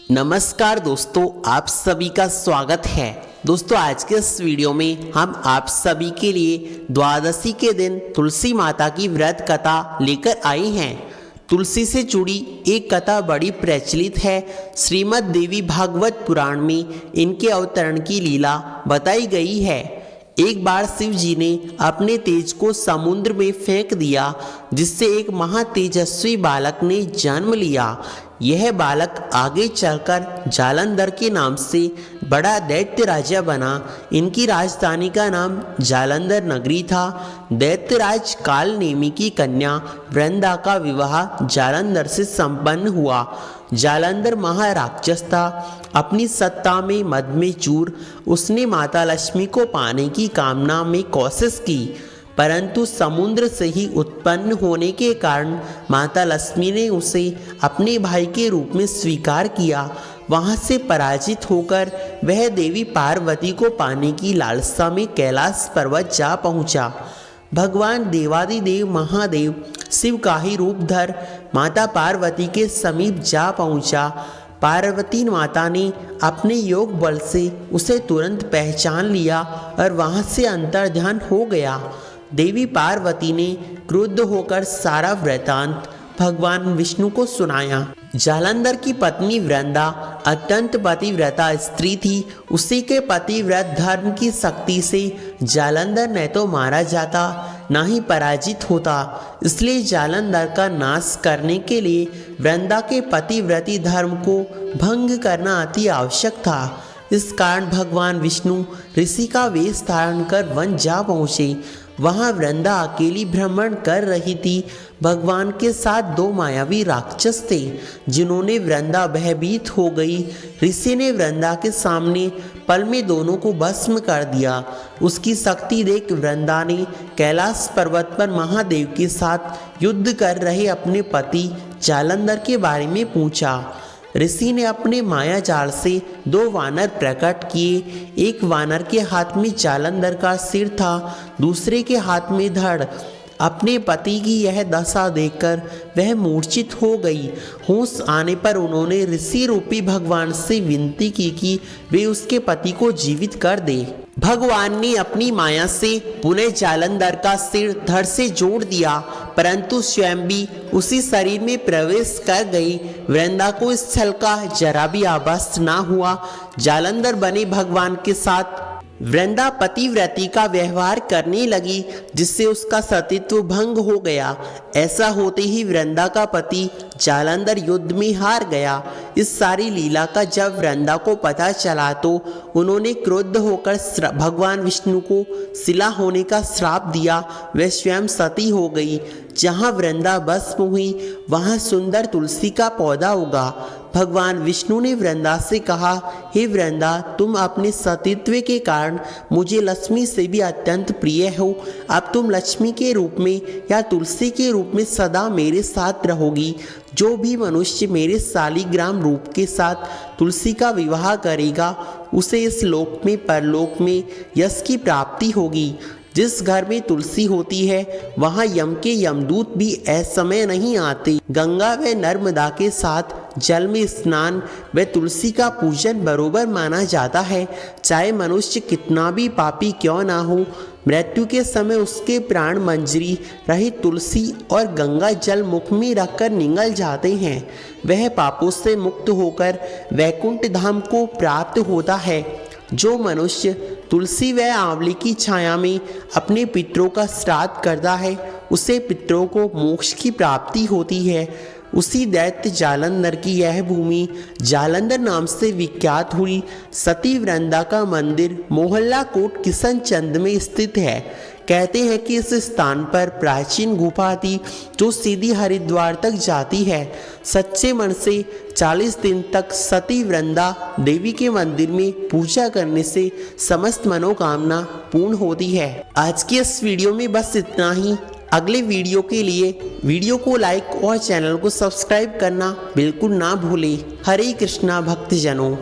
नमस्कार दोस्तों, आप सभी का स्वागत है। दोस्तों आज के इस वीडियो में हम आप सभी के लिए द्वादशी के दिन तुलसी माता की व्रत कथा लेकर आए हैं। तुलसी से जुड़ी एक कथा बड़ी प्रचलित है। श्रीमद् देवी भागवत पुराण में इनके अवतरण की लीला बताई गई है। एक बार शिव जी ने अपने तेज को समुद्र में फेंक दिया, जिससे एक महातेजस्वी बालक ने जन्म लिया। यह बालक आगे चलकर जालंधर के नाम से बड़ा दैत्य राजा बना। इनकी राजधानी का नाम जालंधर नगरी था। दैत्यराज कालनेमी की कन्या वृंदा का विवाह जालंधर से संपन्न हुआ। जालंधर महाराक्षस था। अपनी सत्ता में मद में चूर उसने माता लक्ष्मी को पाने की कामना में कोशिश की, परंतु समुद्र से ही उत्पन्न होने के कारण माता लक्ष्मी ने उसे अपने भाई के रूप में स्वीकार किया। वहां से पराजित होकर वह देवी पार्वती को पाने की लालसा में कैलाश पर्वत जा पहुंचा। भगवान देवादिदेव महादेव शिव का ही रूप धर माता पार्वती के समीप जा पहुंचा। पार्वती माता ने अपने योग बल से उसे तुरंत पहचान लिया और वहां से अंतर्ध्यान हो गया। देवी पार्वती ने क्रुद्ध होकर सारा वृतांत भगवान विष्णु को सुनाया। जालंधर की पत्नी वृंदा अत्यंत पतिव्रता स्त्री थी। उसी के पतिव्रत धर्म की शक्ति से जालंधर न तो मारा जाता न ही पराजित होता। इसलिए जालंधर का नाश करने के लिए वृंदा के पतिव्रती धर्म को भंग करना अति आवश्यक था। इस कारण भगवान विष्णु ऋषि का वेश धारण कर वन जा पहुँचे। वहाँ वृंदा अकेली भ्रमण कर रही थी। भगवान के साथ दो मायावी राक्षस थे, जिन्होंने वृंदा भयभीत हो गई। ऋषि ने वृंदा के सामने पल में दोनों को भस्म कर दिया। उसकी शक्ति देख वृंदा ने कैलाश पर्वत पर महादेव के साथ युद्ध कर रहे अपने पति जालंधर के बारे में पूछा। ऋषि ने अपने माया जाल से दो वानर प्रकट किए। एक वानर के हाथ में जालंधर का सिर था, दूसरे के हाथ में धड़। अपने पति की यह दशा देखकर वह मूर्छित हो गई। होश आने पर उन्होंने ऋषि रूपी भगवान से विनती की कि वे उसके पति को जीवित कर दे। भगवान ने अपनी माया से पुनः जालंधर का सिर धड़ से जोड़ दिया, परंतु स्वयं भी उसी शरीर में प्रवेश कर गई। वृंदा को इस छल का जरा भी आभास न हुआ। जालंधर बने भगवान के साथ वृंदा पतिव्रती का व्यवहार करने लगी, जिससे उसका सतीत्व भंग हो गया। ऐसा होते ही वृंदा का पति जालंधर युद्ध में हार गया। इस सारी लीला का जब वृंदा को पता चला तो उन्होंने क्रुद्ध होकर भगवान विष्णु को शिला होने का श्राप दिया। वह स्वयं सती हो गई। जहाँ वृंदा भस्म हुई वहाँ सुंदर तुलसी का पौधा उगा। भगवान विष्णु ने वृंदा से कहा, हे वृंदा, तुम अपने सतीत्व के कारण मुझे लक्ष्मी से भी अत्यंत प्रिय हो। अब तुम लक्ष्मी के रूप में या तुलसी के रूप में सदा मेरे साथ रहोगी। जो भी मनुष्य मेरे शालिग्राम रूप के साथ तुलसी का विवाह करेगा, उसे इस लोक में परलोक में यश की प्राप्ति होगी। जिस घर में तुलसी होती है वहाँ यम के यमदूत भी असमय नहीं आते। गंगा व नर्मदा के साथ जल में स्नान व तुलसी का पूजन बरोबर माना जाता है। चाहे मनुष्य कितना भी पापी क्यों ना हो, मृत्यु के समय उसके प्राण मंजरी रहित तुलसी और गंगा जल मुख में रखकर निगल जाते हैं। वह पापों से मुक्त होकर वैकुंठ धाम को प्राप्त होता है। जो मनुष्य तुलसी व आंवले की छाया में अपने पितरों का श्राद्ध करता है, उसे पितरों को मोक्ष की प्राप्ति होती है। उसी दैत्य जालंधर की यह भूमि जालंधर नाम से विख्यात हुई। सती वृंदा का मंदिर मोहल्ला कोट किशनचंद में स्थित है। कहते हैं कि इस स्थान पर प्राचीन गुफा थी जो सीधी हरिद्वार तक जाती है। सच्चे मन से 40 दिन तक सती वृंदा देवी के मंदिर में पूजा करने से समस्त मनोकामना पूर्ण होती है। आज की इस वीडियो में बस इतना ही। अगले वीडियो के लिए वीडियो को लाइक और चैनल को सब्सक्राइब करना बिल्कुल ना भूलें। हरे कृष्णा भक्तजनों।